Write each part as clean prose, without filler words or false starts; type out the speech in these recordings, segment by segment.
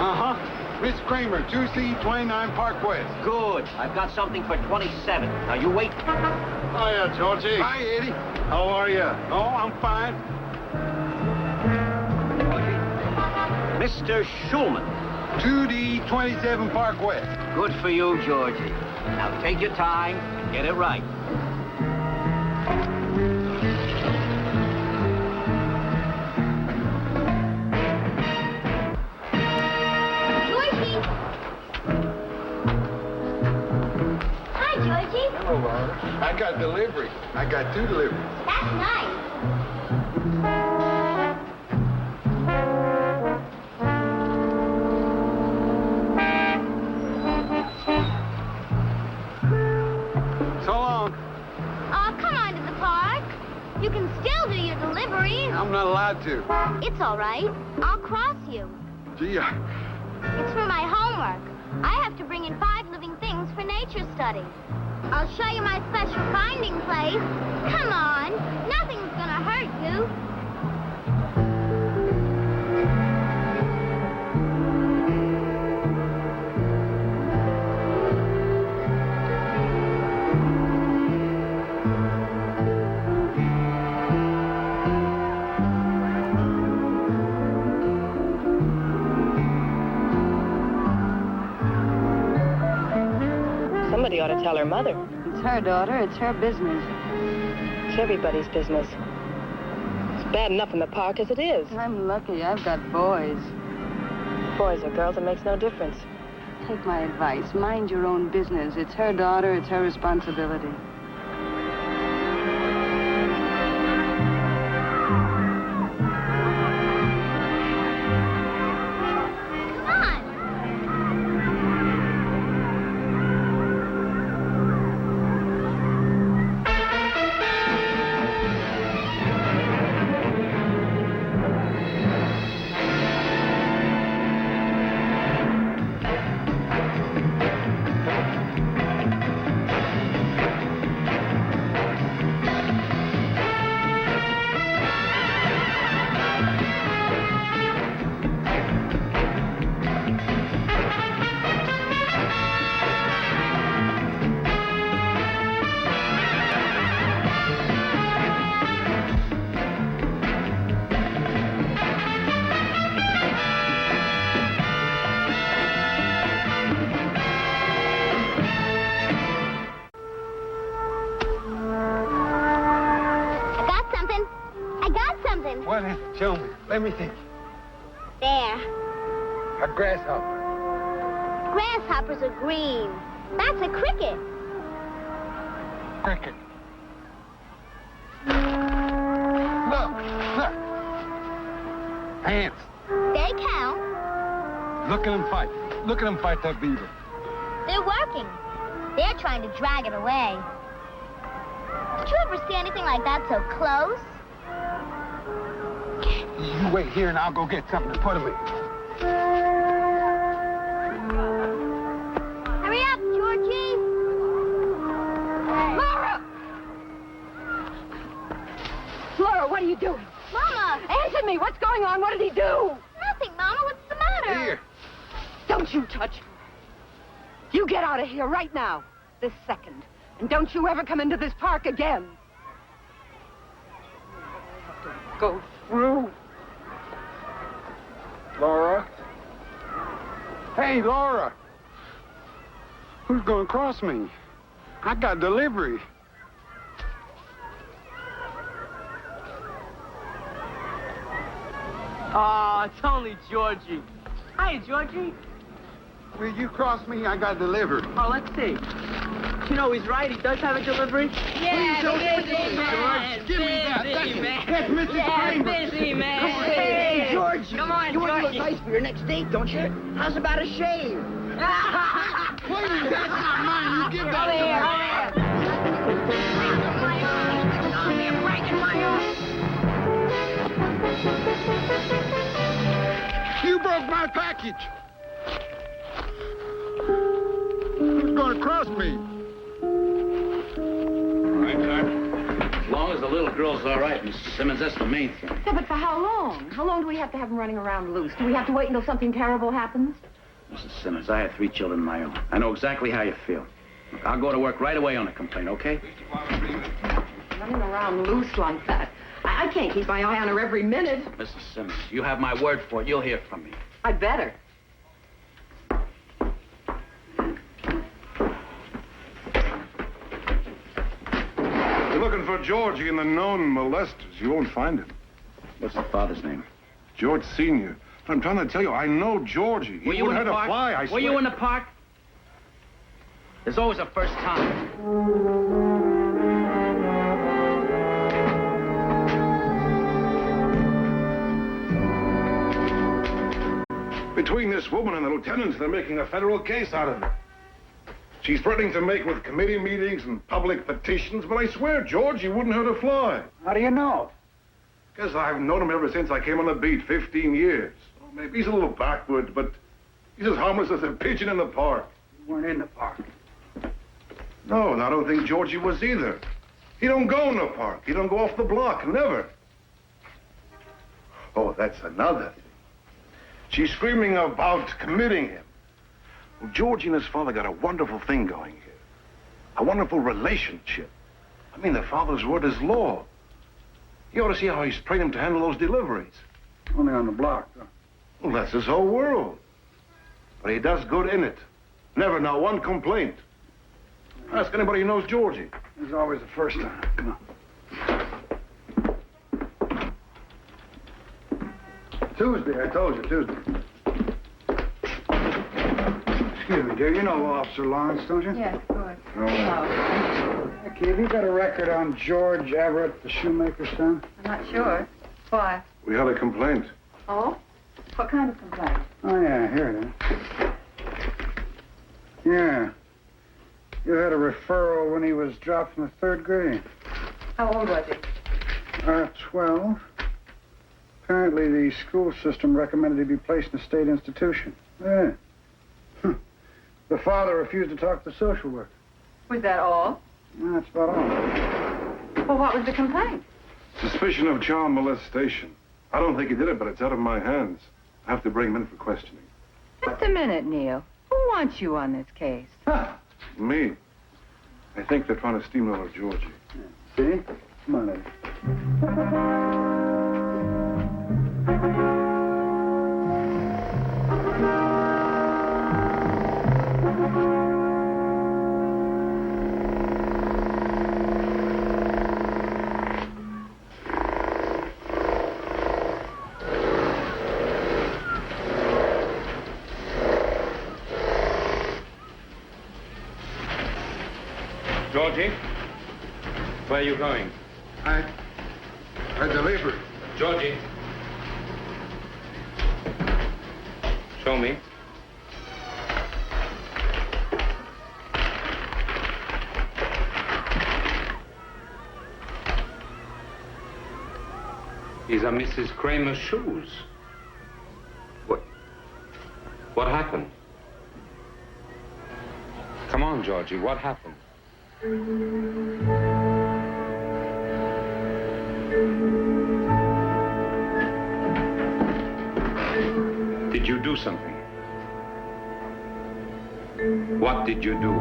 Uh-huh. Miss Kramer, 2C 29 Park West. Good. I've got something for 27. Now, you wait. Hiya, Georgie. Hi, Eddie. How are you? Oh, I'm fine. Mr. Schulman. 2D 27 Park West. Good for you, Georgie. Now, take your time and get it right. Hello, Laura. I got delivery. I got 2 deliveries. That's nice. So long. Oh, come on to the park. You can still do your deliveries. I'm not allowed to. It's all right. I'll cross you. Gee, It's for my homework. I have to bring in 5 living things for nature study. I'll show you my special finding place. Come on. Nothing's gonna hurt you. Somebody ought to tell her mother. It's her daughter. It's her business. It's everybody's business. It's bad enough in the park as it is. I'm lucky. I've got boys. Boys or girls, it makes no difference. Take my advice. Mind your own business. It's her daughter. It's her responsibility. What? Show me. Let me see. There. A grasshopper. Grasshoppers are green. That's a cricket. Cricket. Look. Ants. They count. Look at them fight. Look at them fight that beaver. They're working. They're trying to drag it away. Did you ever see anything like that so close? You wait here and I'll go get something to put them in. Hurry up, Georgie. Laura! Laura, what are you doing? Mama! Answer me! What's going on? What did he do? Nothing, Mama. What's the matter? Here. Don't you touch her. You get out of here right now, this second. And don't you ever come into this park again. Go through. Laura? Hey, Laura. Who's gonna cross me? I got delivery. Oh, it's only Georgie. Hi, Georgie. Will you cross me? I got delivered. Oh, let's see. You know, he's right. He does have a delivery. Yeah, George. Give me that. That's Mr. Kramer. Busy man. Come on. Hey, George. Come on, You want a Georgie. little advice for your next date, don't you? How's about a shave? Please, that's not mine. You give that to me. You broke my package. Who's gonna cross me? As long as the little the girl's all right, Mrs. Simmons. That's the main thing. Yeah, but for how long? How long do we have to have him running around loose? Do we have to wait until something terrible happens? Mrs. Simmons, I have 3 children of my own. I know exactly how you feel. Look, I'll go to work right away on a complaint, okay? Running around loose like that. I can't keep my eye on her every minute. Mrs. Simmons, you have my word for it. You'll hear from me. I'd better. You're looking for Georgie and the known molesters. You won't find him. What's the father's name? George Sr. I'm trying to tell you, I know Georgie. He Were you in wouldn't the hurt a park? fly, I Were swear. you in the park? There's always a first time. Between this woman and the lieutenants, they're making a federal case out of it. She's threatening to make with committee meetings and public petitions, but I swear, George, you wouldn't hurt a fly. How do you know? Because I've known him ever since I came on the beat, 15 years. Well, maybe he's a little backward, but he's as harmless as a pigeon in the park. You weren't in the park. No, and I don't think Georgie was either. He don't go in the park. He don't go off the block, never. Oh, that's another thing. She's screaming about committing him. Well, Georgie and his father got a wonderful thing going here. A wonderful relationship. I mean, the father's word is law. You ought to see how he's trained him to handle those deliveries. Only on the block, though. Well, that's his whole world. But he does good in it. Never, not one complaint. Ask anybody who knows Georgie. There's always the first time. Come on. Tuesday, I told you, Tuesday. Excuse me, dear. You know Officer Lawrence, don't you? Yes, good. Oh. Hey, kid, have you got a record on George Everett, the shoemaker's son? I'm not sure. Why? We had a complaint. Oh? What kind of complaint? Oh, yeah, here it is. Yeah. You had a referral when he was dropped from the 3rd grade. How old was he? 12. Apparently, the school system recommended he be placed in a state institution. Yeah. The father refused to talk to the social worker. Was that all? Well, that's about all. Well, what was the complaint? Suspicion of child molestation. I don't think he did it, but it's out of my hands. I have to bring him in for questioning. Just a minute, Neil. Who wants you on this case? Me? I think they're trying to steamroller Georgie. See? Come on, Eddie. Georgie, where are you going? I delivered. Georgie. Show me. These are Mrs. Kramer's shoes. What happened? Come on, Georgie, what happened? Did you do something? What did you do?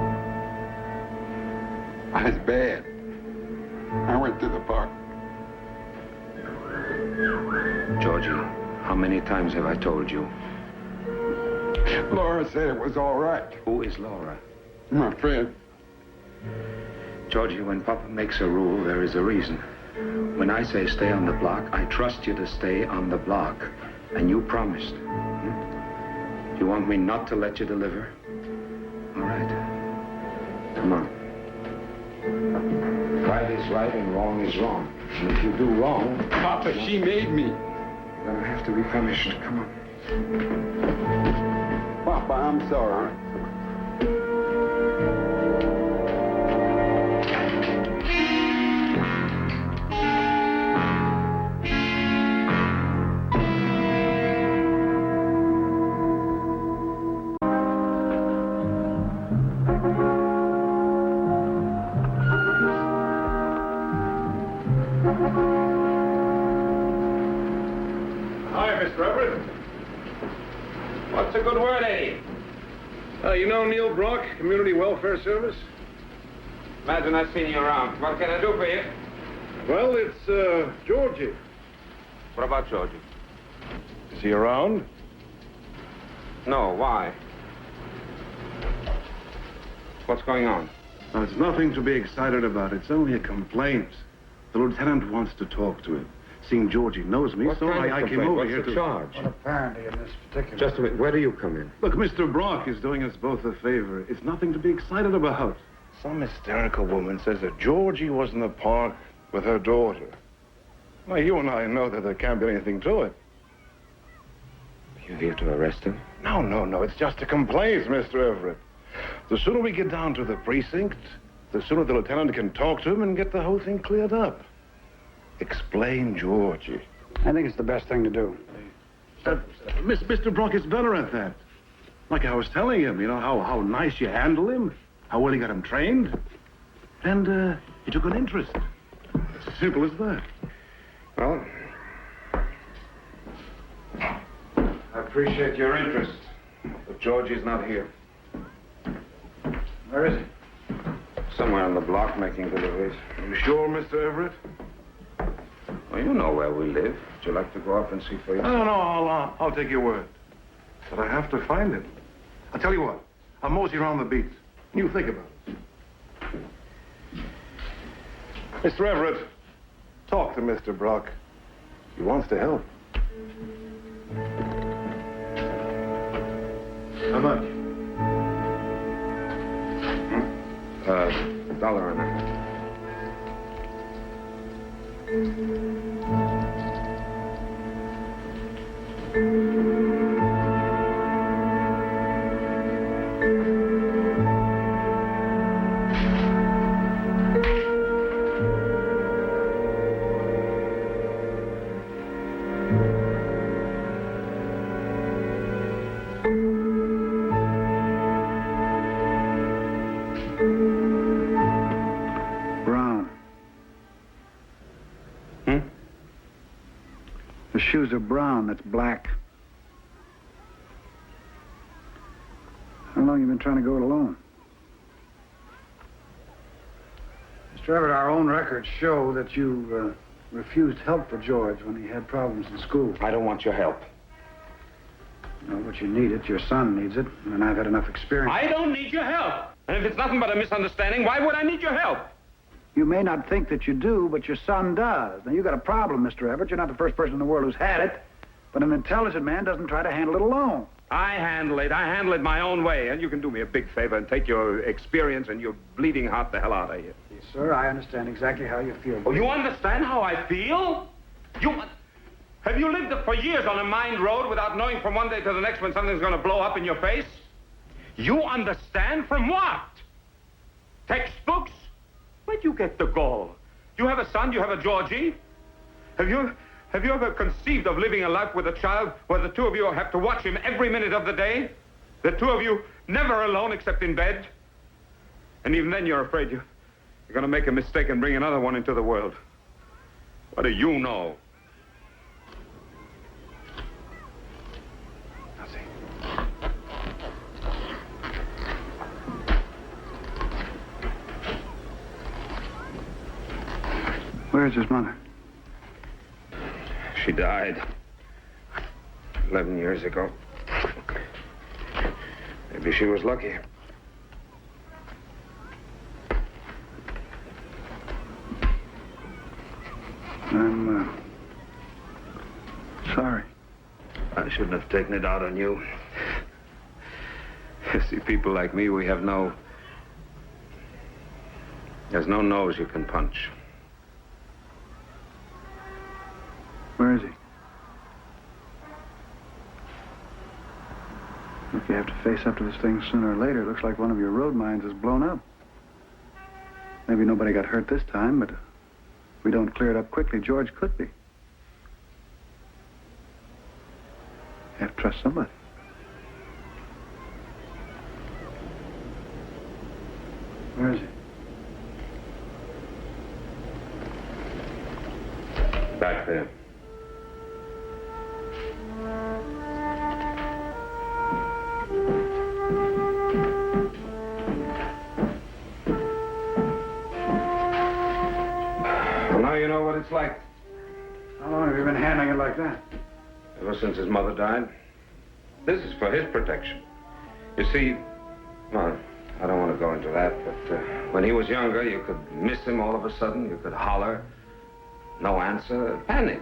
I was bad. I went to the park. Georgie, how many times have I told you? Laura said it was all right. Who is Laura? My friend. Georgie, when Papa makes a rule, there is a reason. When I say stay on the block, I trust you to stay on the block. And you promised. You want me not to let you deliver? All right. Come on. Right is right and wrong is wrong. And if you do wrong... Papa, she made me. You're gonna have to be punished. Come on. Papa, I'm sorry. Everett! What's a good word, Eddie? You know Neil Brock, Community Welfare Service? Imagine I've seen you around. What can I do for you? Well, it's, Georgie. What about Georgie? Is he around? No, why? What's going on? No, it's nothing to be excited about. It's only a complaint. The lieutenant wants to talk to him. Seeing Georgie knows me, so I came over here to... charge? Well, apparently in this particular... Just a minute. Where do you come in? Look, Mr. Brock is doing us both a favor. It's nothing to be excited about. Some hysterical woman says that Georgie was in the park with her daughter. Well, you and I know that there can't be anything to it. You here to arrest him? No. It's just a complaint, Mr. Everett. The sooner we get down to the precinct, the sooner the lieutenant can talk to him and get the whole thing cleared up. Explain Georgie. I think it's the best thing to do. Mr. Brock is better at that. Like I was telling him, you know, how nice you handle him, how well you got him trained, and he took an interest. It's as simple as that. Well, I appreciate your interest, but Georgie's not here. Where is he? Somewhere on the block making deliveries. Are you sure, Mr. Everett? Well, you know where we live. Would you like to go up and see for yourself? No, I'll take your word. But I have to find him. I'll tell you what. I'll mosey around the beats. You think about it. Mr. Everett, talk to Mr. Brock. He wants to help. How much? $1 an hour. Brown. The shoes are brown, that's black. How long you been trying to go it alone? Mr. Everett, our own records show that you refused help for George when he had problems in school. I don't want your help. No, but you need it. Your son needs it, and I've had enough experience. I don't need your help. And if it's nothing but a misunderstanding, why would I need your help? You may not think that you do, but your son does. Now, you got a problem, Mr. Everett. You're not the first person in the world who's had it. But an intelligent man doesn't try to handle it alone. I handle it my own way. And you can do me a big favor and take your experience and your bleeding heart the hell out of here. Yes, sir, I understand exactly how you feel. Oh, you understand how I feel? Have you lived for years on a mined road without knowing from one day to the next when something's going to blow up in your face? You understand from what? Textbooks? Where'd you get the gall? You have a son, you have a Georgie. Have you ever conceived of living a life with a child where the two of you have to watch him every minute of the day? The two of you never alone except in bed? And even then you're afraid you're going to make a mistake and bring another one into the world. What do you know? Where's his mother? She died 11 years ago. Maybe she was lucky. I'm sorry. I shouldn't have taken it out on you. You see, people like me, we have there's no nose you can punch. Where is he? If you have to face up to this thing sooner or later, it looks like one of your road mines is blown up. Maybe nobody got hurt this time, but if we don't clear it up quickly, George could be. You have to trust somebody. Where is he? Back there. know what it's like. How long have you been handling it like that? Ever since his mother died. This is for his protection. You see, well, I don't want to go into that, but when he was younger, you could miss him all of a sudden. You could holler. No answer. Panic.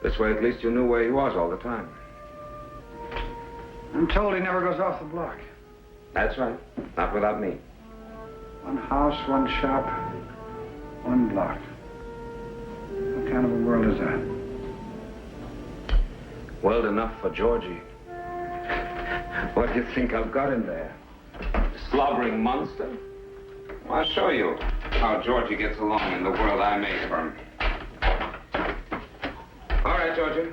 This way, at least you knew where he was all the time. I'm told he never goes off the block. That's right. Not without me. One house, one shop, one block. What kind of a world is that? World enough for Georgie. What do you think I've got in there? Slobbering monster? I'll show you how Georgie gets along in the world I made for him. All right, Georgie.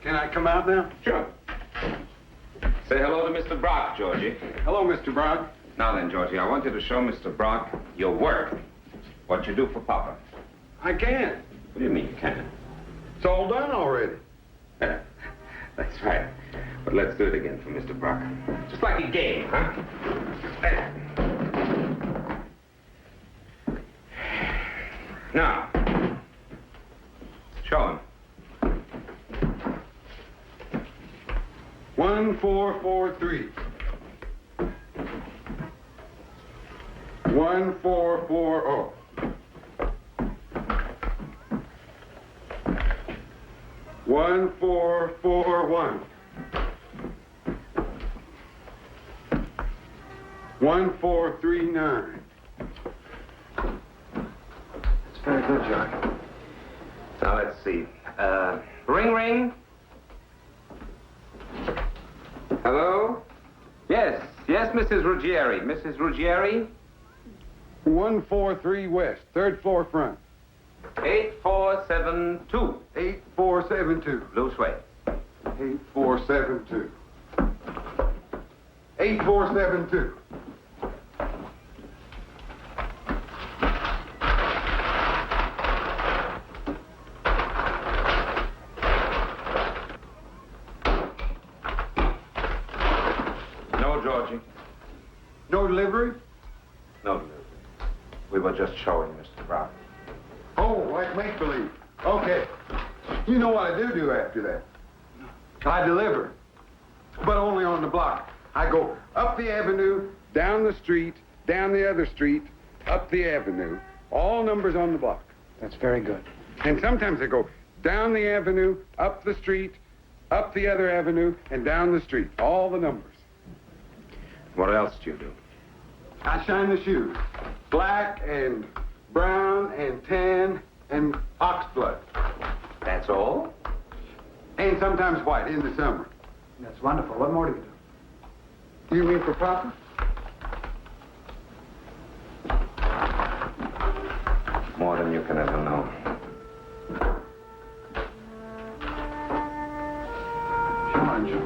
Can I come out now? Sure. Say hello to Mr. Brock, Georgie. Hello, Mr. Brock. Now then, Georgie, I want you to show Mr. Brock your work. What you do for Papa. I can't. What do you mean you can't? It's all done already. That's right. But let's do it again for Mr. Brock. Just like a game, huh? Now, show him. 1443. 1440. 1441. 1439. It's very good, George. Now, let's see. Ring, ring. Hello? Yes, Mrs. Ruggieri. Mrs. Ruggieri? 143 West, 3rd floor front. 8472. 8472. Loose way. 8472. 8472. No, Georgie. No delivery? No delivery. We were just showing Mr. Brock. Oh, like make-believe. Okay. You know what I do after that? I deliver. But only on the block. I go up the avenue, down the street, down the other street, up the avenue. All numbers on the block. That's very good. And sometimes I go down the avenue, up the street, up the other avenue, and down the street. All the numbers. What else do you do? I shine the shoes. Black and brown and tan and oxblood. That's all? And sometimes white in the summer. That's wonderful. What more do you do? You mean for Papa? More than you can ever know. George.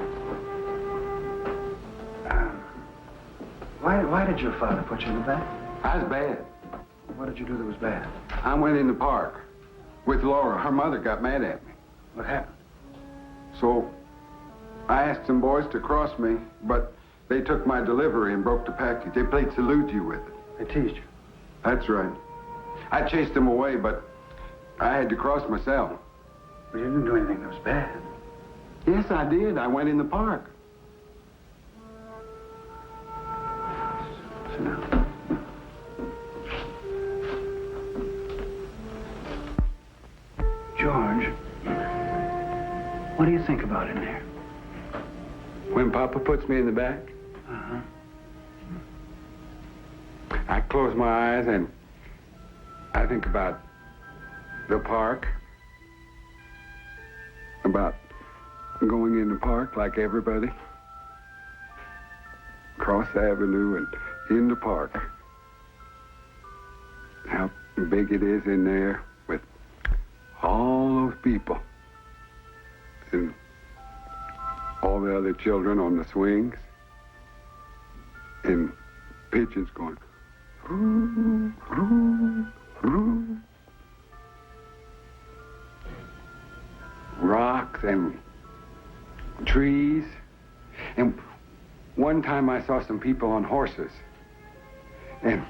Why did your father put you in the back? I was bad. What did you do that was bad? I went in the park with Laura. Her mother got mad at me. What happened? So I asked some boys to cross me, but they took my delivery and broke the package. They played salute you with it. They teased you. That's right. I chased them away, but I had to cross myself. But you didn't do anything that was bad. Yes, I did. I went in the park. Sit down. George, what do you think about in there? When Papa puts me in the back, Uh-huh. I close my eyes and I think about the park, about going in the park like everybody, across the avenue and in the park. How big it is in there with all those people and all the other children on the swings and pigeons going, roo, roo, roo. Rocks and trees. And one time I saw some people on horses and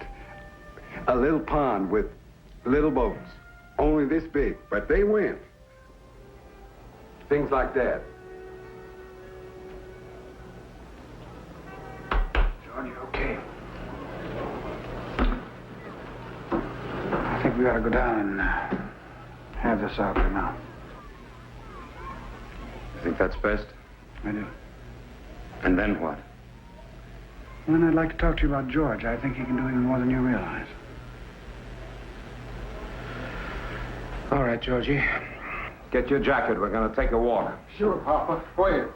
a little pond with little boats only this big, but they win. Things like that. Georgie, okay. I think we ought to go down and have this out there now. You think that's best? I do. And then what? Well, then I'd like to talk to you about George. I think he can do even more than you realize. All right, Georgie. Get your jacket. We're going to take a walk. Sure, Papa. Where?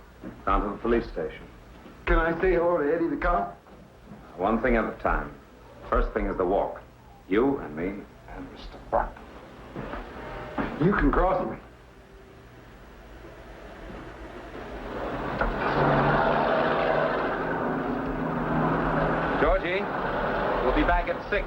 Down to the police station. Can I say hello to Eddie the cop? One thing at a time. First thing is the walk. You and me. And Mr. Buck. You can cross me. Georgie, we'll be back at 6.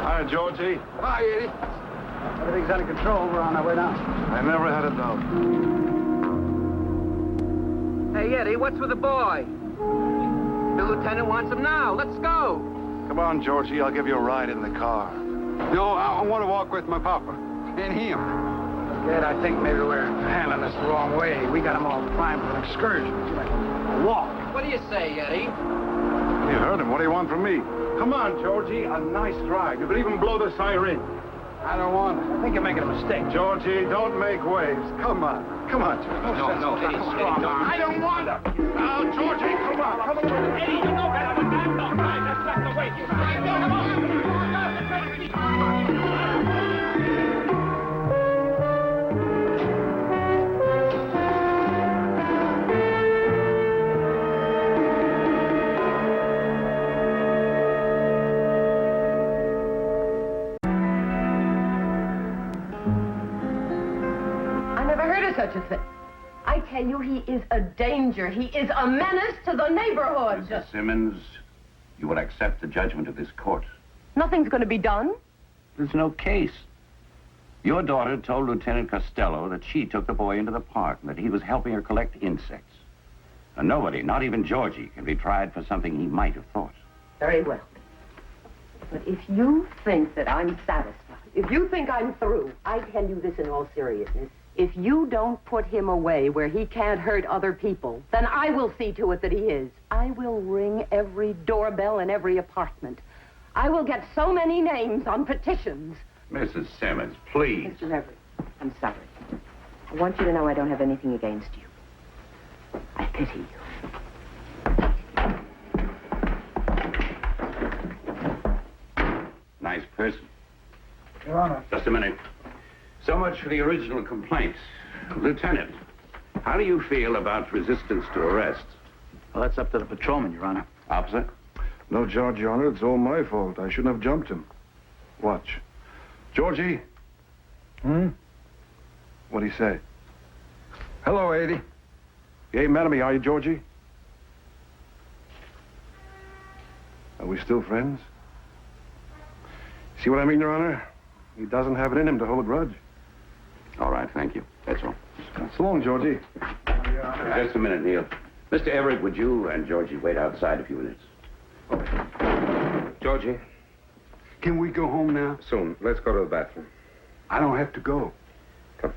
Hi, Georgie. Hi, Eddie. Everything's under control. We're on our way down. I never had a doubt. Hey, Eddie, what's with the boy? The lieutenant wants him now. Let's go. Come on, Georgie. I'll give you a ride in the car. No, I want to walk with my papa. And him. Kid, I think maybe we're handling this the wrong way. We got them all primed for an excursion. A walk. What do you say, Eddie? You heard him. What do you want from me? Come on, Georgie. A nice ride. You could even blow the siren. I don't want it. I think you're making a mistake. Georgie, don't make waves. Come on. Come on, Georgie. No, Eddie, I don't want to. Now, Georgie, come on. Come on. Eddie, you know better than that. No, that's not the way you come on. Such a thing. I tell you, he is a danger. He is a menace to the neighborhood. Mrs. Simmons, you will accept the judgment of this court. Nothing's going to be done. There's no case. Your daughter told Lieutenant Costello that she took the boy into the park and that he was helping her collect insects. And nobody, not even Georgie, can be tried for something he might have thought. Very well. But if you think that I'm satisfied, if you think I'm through, I tell you this in all seriousness. If you don't put him away where he can't hurt other people, then I will see to it that he is. I will ring every doorbell in every apartment. I will get so many names on petitions. Mrs. Simmons, please. Mr. Everett, I'm sorry. I want you to know I don't have anything against you. I pity you. Nice person. Your Honor. Just a minute. So much for the original complaint. Lieutenant, how do you feel about resistance to arrest? Well, that's up to the patrolman, Your Honor. Officer? No charge, Your Honor. It's all my fault. I shouldn't have jumped him. Watch. Georgie? What'd he say? Hello, Eddie. You ain't mad at me, are you, Georgie? Are we still friends? See what I mean, Your Honor? He doesn't have it in him to hold a grudge. All right, thank you. That's all. So long, Georgie. Just a minute, Neil. Mr. Everett, would you and Georgie wait outside a few minutes? Georgie, can we go home now? Soon. Let's go to the bathroom. I don't have to go. Come.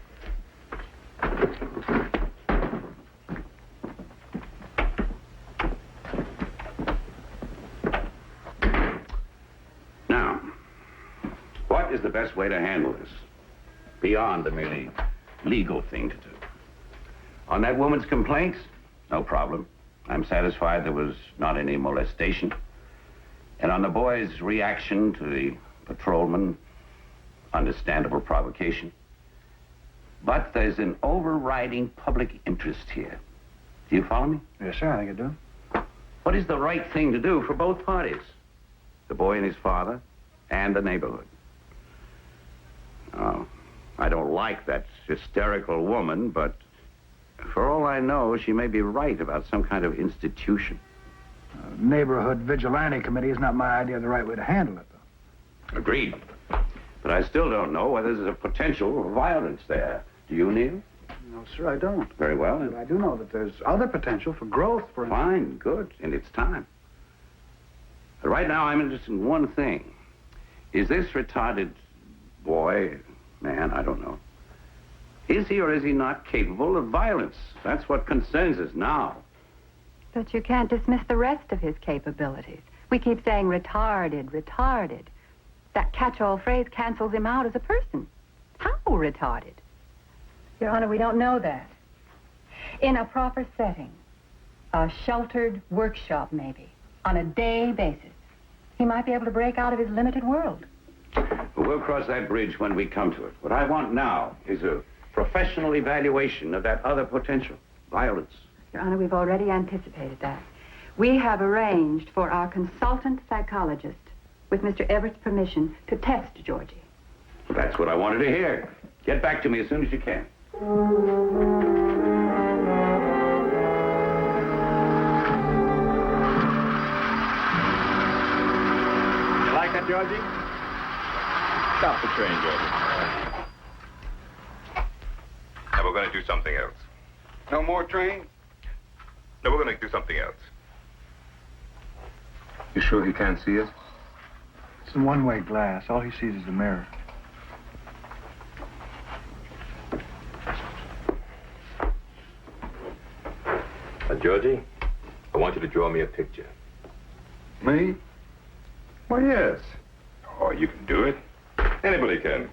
Now, what is the best way to handle this? Beyond the merely legal thing to do. On that woman's complaints, no problem. I'm satisfied there was not any molestation. And on the boy's reaction to the patrolman, understandable provocation. But there's an overriding public interest here. Do you follow me? Yes, sir, I think I do. What is the right thing to do for both parties? The boy and his father, and the neighborhood. Oh, I don't like that hysterical woman, but for all I know, she may be right about some kind of institution. Neighborhood vigilante committee is not my idea of the right way to handle it, though. Agreed. But I still don't know whether there's a potential for violence there. Do you, Neil? No, sir, I don't. Very well. But I do know that there's other potential for growth, for instance. Fine, good, and it's time. But right now, I'm interested in one thing. Is this retarded boy, man, I don't know, is he or is he not capable of violence? That's what concerns us now. But you can't dismiss the rest of his capabilities. We keep saying retarded, retarded. That catch-all phrase cancels him out as a person. How retarded? Your Honor, we don't know that. In a proper setting, a sheltered workshop maybe, on a day basis, he might be able to break out of his limited world. We'll cross that bridge when we come to it. What I want now is a professional evaluation of that other potential, violence. Your Honor, we've already anticipated that. We have arranged for our consultant psychologist, with Mr. Everett's permission, to test Georgie. That's what I wanted to hear. Get back to me as soon as you can. You like that, Georgie? Stop the train, Georgie. Now we're going to do something else. No more train? No, we're going to do something else. You sure he can't see us? It's a one-way glass. All he sees is the mirror. Georgie, I want you to draw me a picture. Me? Why, yes. Oh, you can do it. Anybody can.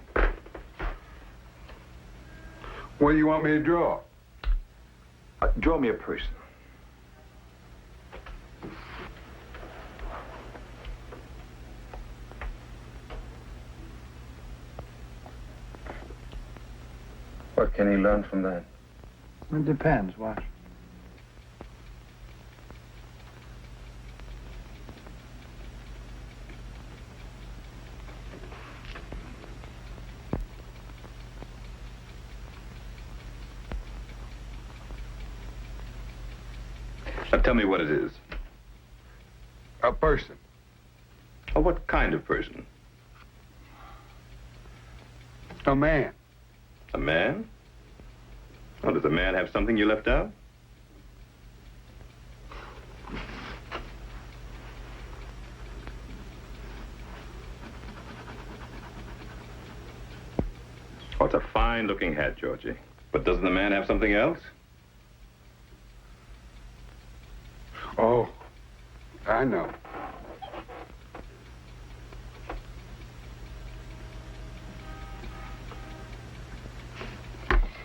What do you want me to draw? Draw me a person. What can he learn from that? It depends. Watch. Now tell me what it is. A person. Oh, what kind of person? A man. A man? Oh, does a man have something you left out? Oh, it's a fine-looking hat, Georgie. But doesn't the man have something else? Oh, I know.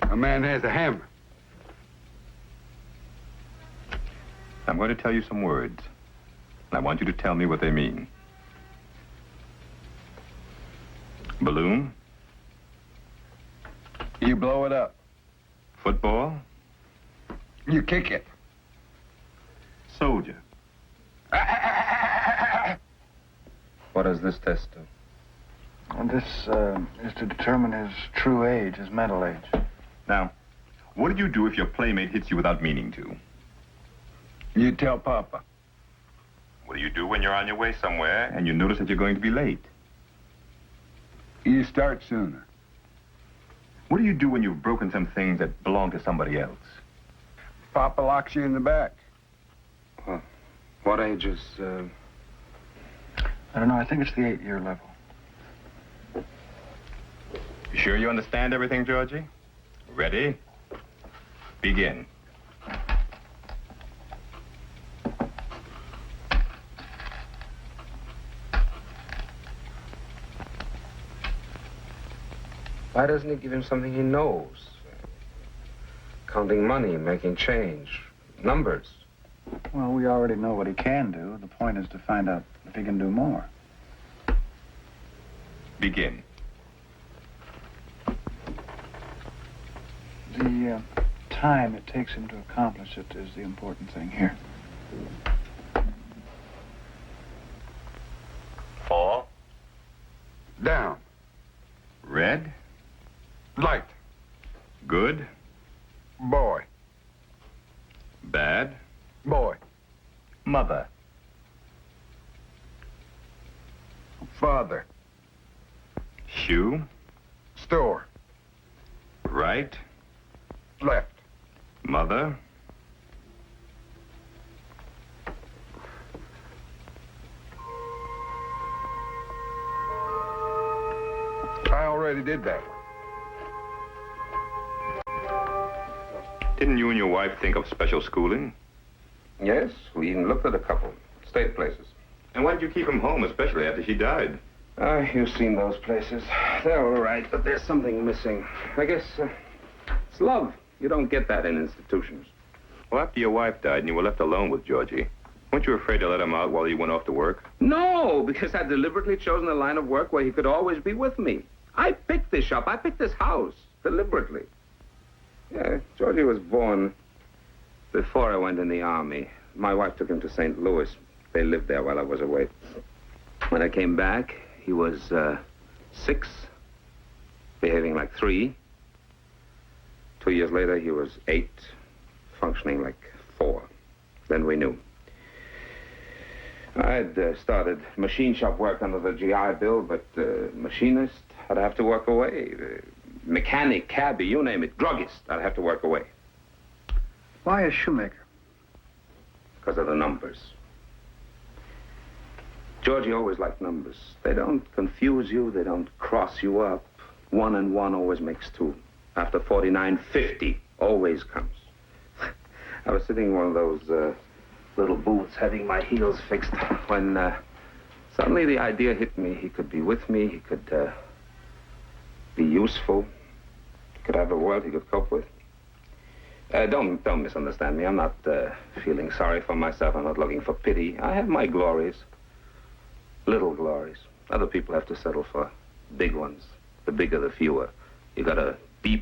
A man has a hammer. I'm going to tell you some words. And I want you to tell me what they mean. Balloon? You blow it up. Football? You kick it. Soldier. What does this test do? And this is to determine his true age, his mental age. Now, what do you do if your playmate hits you without meaning to? You tell Papa. What do you do when you're on your way somewhere and you notice that you're going to be late? You start sooner. What do you do when you've broken some things that belong to somebody else? Papa locks you in the back. Well, what age is, I don't know. I think it's the 8-year level. You sure you understand everything, Georgie? Ready? Begin. Why doesn't he give him something he knows? Counting money, making change, numbers. Well, we already know what he can do. The point is to find out if he can do more. Begin. The time it takes him to accomplish it is the important thing here. Fall. Down. Red. Light. Good. Boy. Bad. Boy. Mother. Father. Shoe. Store. Right. Left. Mother. I already did that one. Didn't you and your wife think of special schooling? Yes, we even looked at a couple. State places. And why did you keep him home, especially after she died? You've seen those places. They're all right, but there's something missing. I guess it's love. You don't get that in institutions. Well, after your wife died and you were left alone with Georgie, weren't you afraid to let him out while he went off to work? No, because I'd deliberately chosen a line of work where he could always be with me. I picked this shop. I picked this house. Deliberately. Yeah, Georgie was born before I went in the Army. My wife took him to St. Louis. They lived there while I was away. When I came back, he was 6, behaving like 3. 2 years later, he was 8, functioning like 4. Then we knew. I'd started machine shop work under the GI Bill, but machinist, I'd have to work away. Mechanic, cabbie, you name it, druggist, I'd have to work away. Why a shoemaker? Because of the numbers. Georgie always liked numbers. They don't confuse you, they don't cross you up. 1 and 1 always makes 2. After 49, 50 always comes. I was sitting in one of those little booths having my heels fixed when suddenly the idea hit me. He could be with me, he could be useful, he could have a world he could cope with. Don't misunderstand me. I'm not feeling sorry for myself. I'm not looking for pity. I have my glories. Little glories. Other people have to settle for big ones. The bigger, the fewer. You got a B+,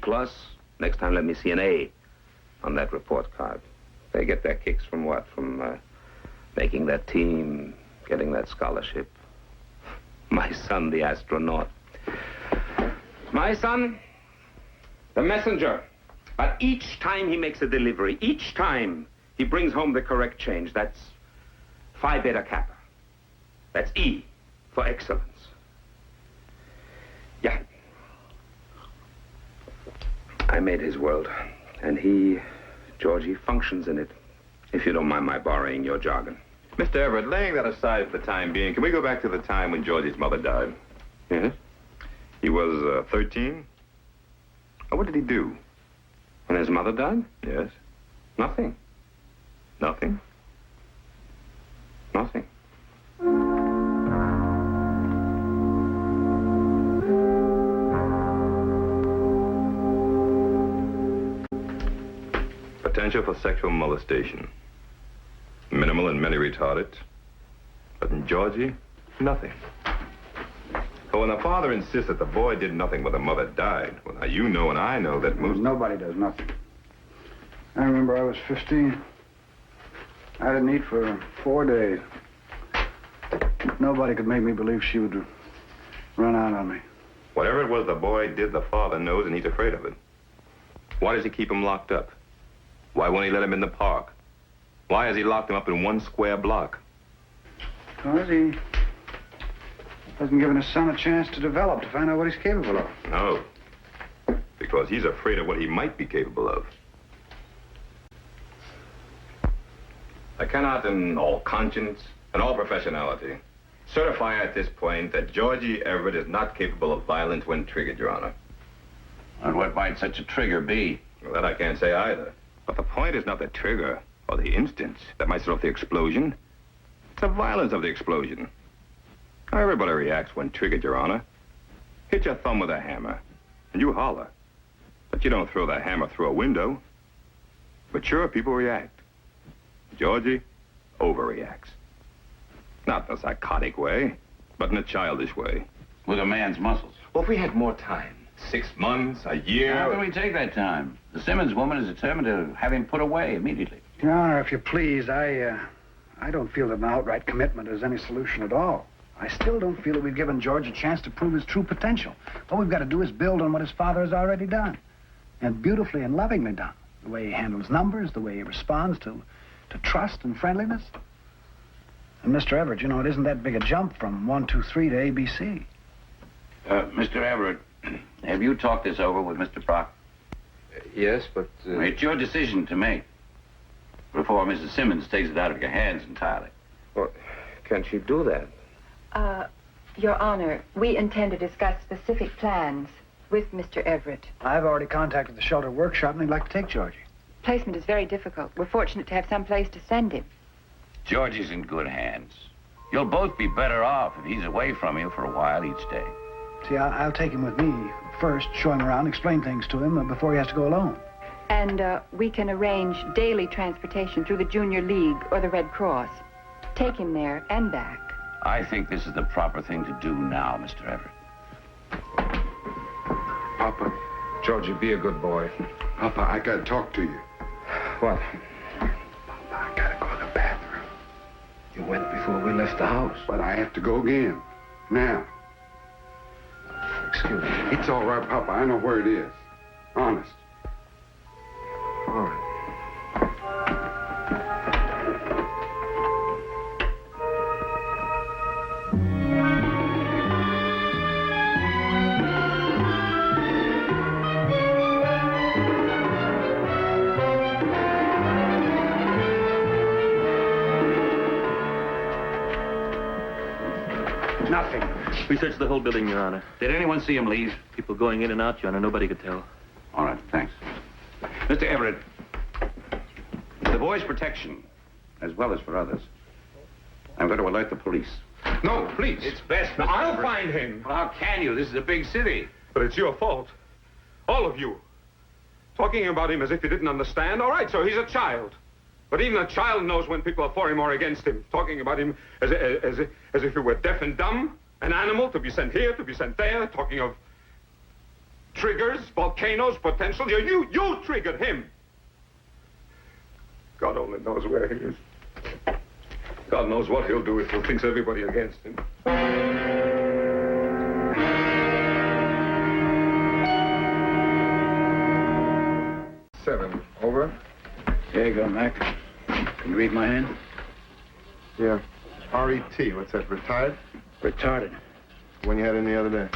next time let me see an A on that report card. They get their kicks from what? From making that team, getting that scholarship. My son, the astronaut. My son, the messenger. But each time he makes a delivery, each time he brings home the correct change. That's Phi Beta Kappa. That's E for excellence. Yeah. I made his world, and he, Georgie, functions in it, if you don't mind my borrowing your jargon. Mr. Everett, laying that aside for the time being, can we go back to the time when Georgie's mother died? Yes? He was 13? What did he do? When his mother died? Yes. Nothing. Nothing? Nothing. Potential for sexual molestation. Minimal in many retarded. But in Georgie, nothing. But when the father insists that the boy did nothing when the mother died, well, now you know and I know that most... Nobody does nothing. I remember I was 15. I didn't eat for 4 days. Nobody could make me believe she would run out on me. Whatever it was the boy did, the father knows and he's afraid of it. Why does he keep him locked up? Why won't he let him in the park? Why has he locked him up in 1 square block? Because he hasn't given his son a chance to develop, to find out what he's capable of. No. Because he's afraid of what he might be capable of. I cannot, in all conscience and all professionality, certify at this point that Georgie Everett is not capable of violence when triggered, Your Honor. And what might such a trigger be? Well, that I can't say either. But the point is not the trigger or the instance that might set off the explosion. It's the violence of the explosion. Now, everybody reacts when triggered, Your Honor. Hit your thumb with a hammer, and you holler. But you don't throw the hammer through a window. Mature people react. Georgie overreacts. Not in a psychotic way, but in a childish way. With a man's muscles. Well, if we had more time, 6 months, a year... How can we take that time? The Simmons woman is determined to have him put away immediately. Your Honor, if you please, I don't feel that an outright commitment is any solution at all. I still don't feel that we've given George a chance to prove his true potential. What we've got to do is build on what his father has already done. And beautifully and lovingly done. The way he handles numbers, the way he responds to trust and friendliness. And Mr. Everett, you know, it isn't that big a jump from 1, 2, 3 to ABC. Mr. Everett, have you talked this over with Mr. Brock? Yes, but... It's your decision to make before Mrs. Simmons takes it out of your hands entirely. Well, can she do that? Your Honor, we intend to discuss specific plans with Mr. Everett. I've already contacted the shelter workshop, and they'd like to take Georgie. Placement is very difficult. We're fortunate to have some place to send him. Georgie's in good hands. You'll both be better off if he's away from you for a while each day. See, I'll take him with me first, show him around, explain things to him before he has to go alone. And we can arrange daily transportation through the Junior League or the Red Cross. Take him there and back. I think this is the proper thing to do now, Mr. Everett. Papa, Georgie, be a good boy. Papa, I gotta talk to you. What? Papa, I gotta go to the bathroom. You went before we left the house. But I have to go again. Now. Excuse me. It's all right, Papa. I know where it is. Honest. All right. Nothing. We searched the whole building, Your Honor. Did anyone see him leave? People going in and out, Your Honor. Nobody could tell. All right, thanks. Mr. Everett, for the boy's protection, as well as for others, I'm going to alert the police. No, please. It's best, Mr. I'll Everett. find him. Well, how can you? This is a big city. But it's your fault. All of you. Talking about him as if you didn't understand. All right, so he's a child. But even a child knows when people are for him or against him. Talking about him as if he were deaf and dumb, an animal to be sent here, to be sent there. Talking of triggers, volcanoes, potential. You triggered him. God only knows where he is. God knows what he'll do if he thinks everybody against him. 7. Over. Here you go, Mac. Can you read my hand? Yeah. R-E-T. What's that, retired? Retarded. One you had in the other day.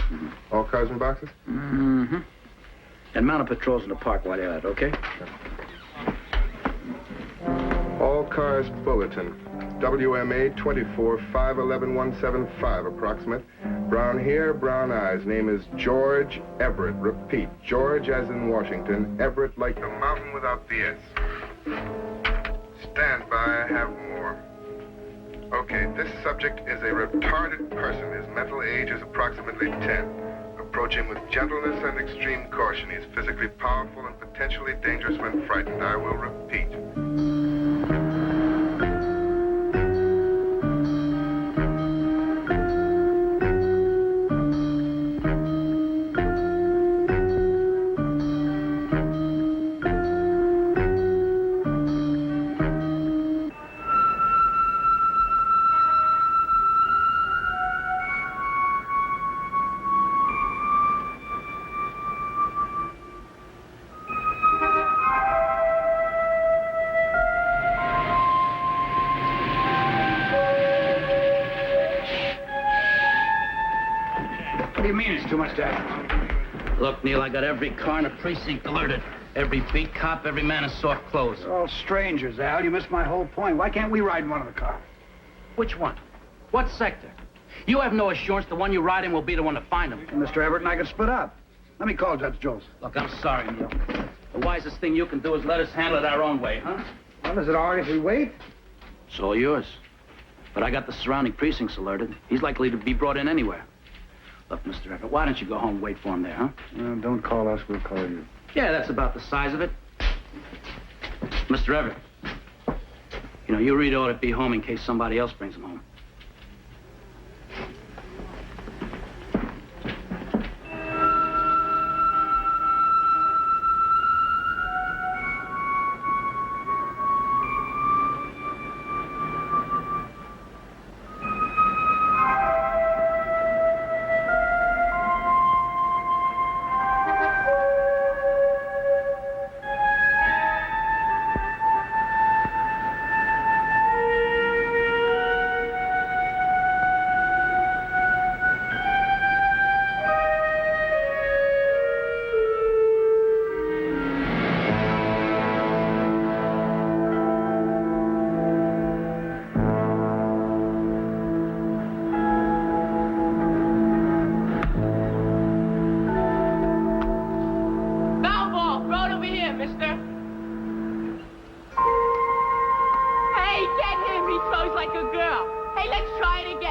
All cars and boxes? Mm-hmm. And mounted patrols in the park while you're at it, okay? All cars bulletin. WMA 24511175, approximate. Brown hair, brown eyes. Name is George Everett. Repeat, George as in Washington, Everett like the mountain without the S. Stand by, I have more. Okay, this subject is a retarded person. His mental age is approximately 10. Approach him with gentleness and extreme caution. He is physically powerful and potentially dangerous when frightened. I will repeat. What do you mean it's too much to ask? Look, Neil, I got every car in the precinct alerted. Every beat cop, every man in soft clothes. They're all strangers, Al. You missed my whole point. Why can't we ride in one of the cars? Which one? What sector? You have no assurance the one you ride in will be the one to find them. And Mr. Everett and I can split up. Let me call Judge Joseph. Look, I'm sorry, Neil. The wisest thing you can do is let us handle it our own way, huh? Well, is it all right if we wait? It's all yours. But I got the surrounding precincts alerted. He's likely to be brought in anywhere. Look, Mr. Everett, why don't you go home and wait for him there, huh? Don't call us, we'll call you. Yeah, that's about the size of it. Mr. Everett, you know, you really ought to be home in case somebody else brings him home.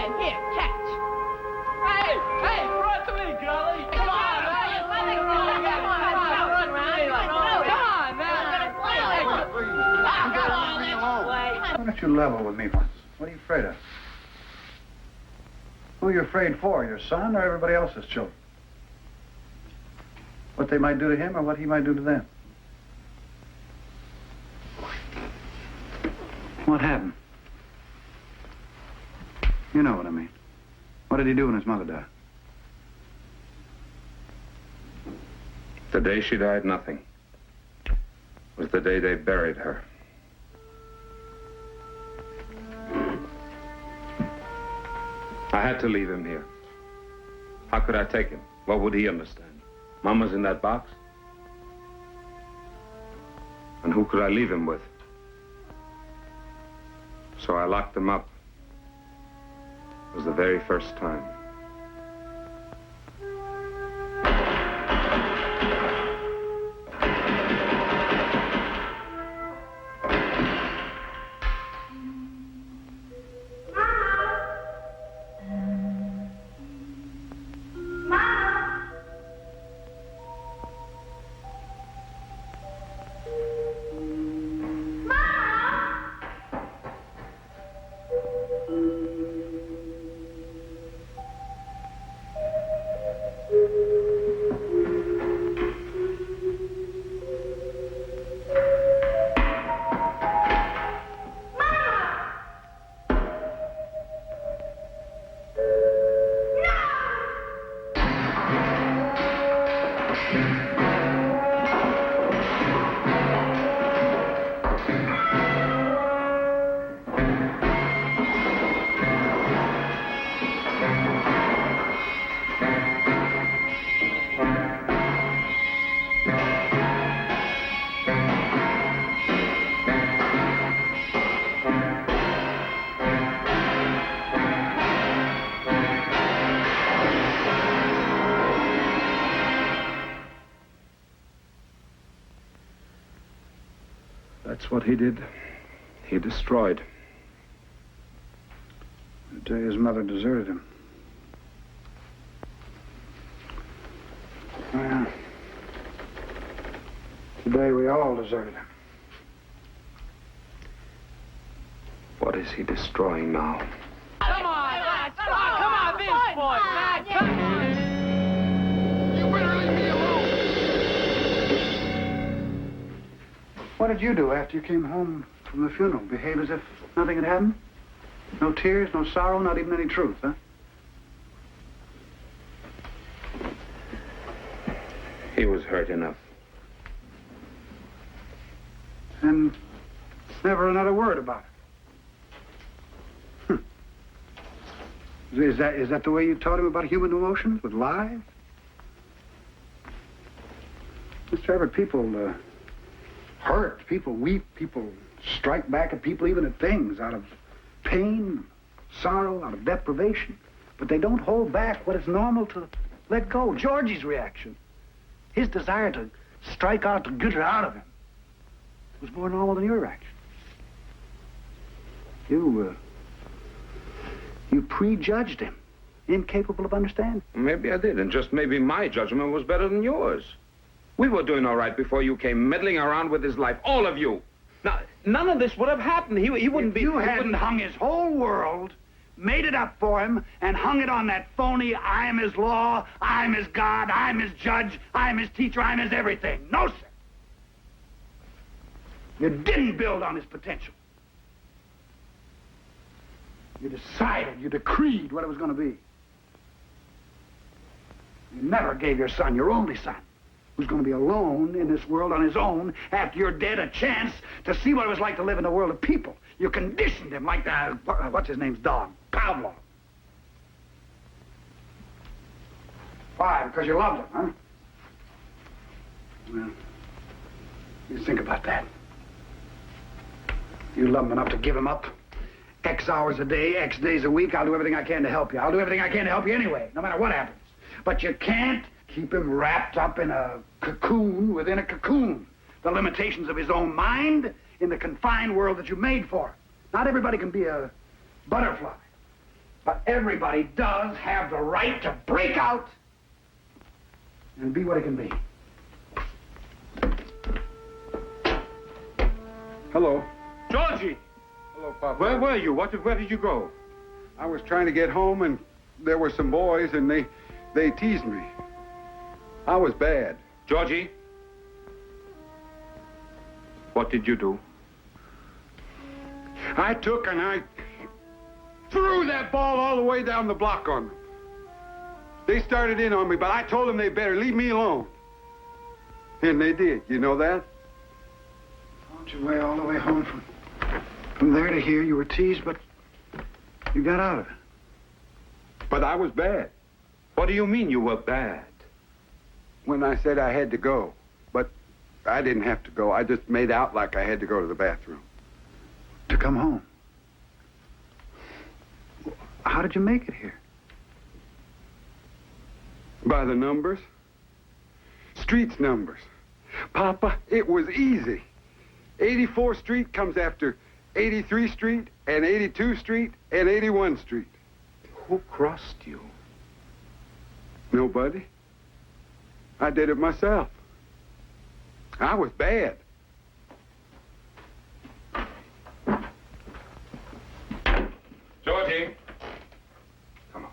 hand. Here, catch. Hey, throw it to me, girlie. Come on, Why don't you level with me once? What are you afraid of? Who are you afraid for? Your son or everybody else's children? What they might do to him or what he might do to them? What happened? You know what I mean. What did he do when his mother died? The day she died, nothing. It was the day they buried her. I had to leave him here. How could I take him? What would he understand? Mama's in that box? And who could I leave him with? So I locked him up. It was the very first time. That's what he did. He destroyed. The day his mother deserted him. Well, today we all deserted him. What is he destroying now? Come on, Vince, boy. Come on. You better leave me alone. What did you do after you came home from the funeral? Behave as if nothing had happened? No tears, no sorrow, not even any truth, huh? He was hurt enough. And never another word about it. Is that the way you taught him about human emotions? With lies? Mr. Everett, people hurt, people weep, people strike back at people, even at things, out of pain, sorrow, out of deprivation. But they don't hold back what is normal to let go. Georgie's reaction, his desire to strike out, to get it out of him, was more normal than your reaction. You prejudged him, incapable of understanding. Maybe I did, and just maybe my judgment was better than yours. We were doing all right before you came meddling around with his life, all of you. Now, none of this would have happened. He wouldn't be... If you hadn't hung his whole world, made it up for him, and hung it on that phony, I'm his law, I'm his God, I'm his judge, I'm his teacher, I'm his everything. No, sir. You didn't build on his potential. You decided, you decreed what it was going to be. You never gave your son, your only son, who's going to be alone in this world on his own after you're dead, a chance to see what it was like to live in a world of people. You conditioned him like the, what's his name's dog, Pavlov. Why? Because you loved him, huh? Well, you think about that. You love him enough to give him up. X hours a day, X days a week. I'll do everything I can to help you. I'll do everything I can to help you anyway, no matter what happens. But you can't keep him wrapped up in a cocoon within a cocoon. The limitations of his own mind in the confined world that you made for him. Not everybody can be a butterfly. But everybody does have the right to break out and be what it can be. Hello. Georgie! Hello, Papa. Where were you? Where did you go? I was trying to get home, and there were some boys, and they teased me. I was bad. Georgie? What did you do? I took and I threw that ball all the way down the block on them. They started in on me, but I told them they better leave me alone. And they did. You know that? Found your way all the way home from there to here. You were teased, but you got out of it. But I was bad. What do you mean you were bad? When I said I had to go, but I didn't have to go. I just made out like I had to go to the bathroom. To come home. How did you make it here? By the numbers. Streets numbers. Papa, it was easy. 84th Street comes after 83rd Street and 82nd Street and 81st Street. Who crossed you? Nobody. I did it myself. I was bad. Georgie. Come on.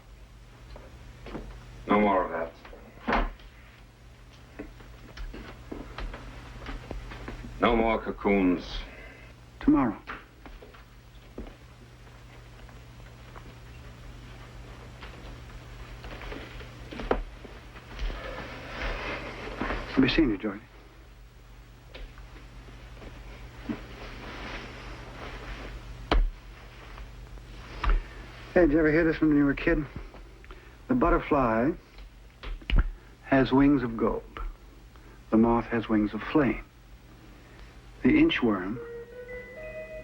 No more of that. No more cocoons. Tomorrow. I'll be seeing you, Georgie. Hey, did you ever hear this when you were a kid? The butterfly has wings of gold. The moth has wings of flame. The inchworm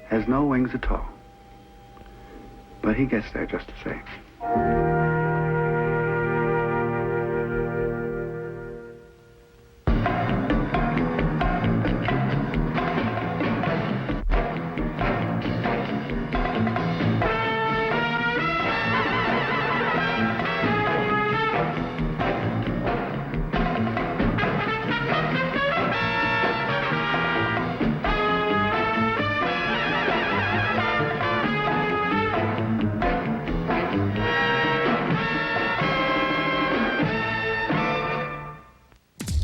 has no wings at all. But he gets there just the same.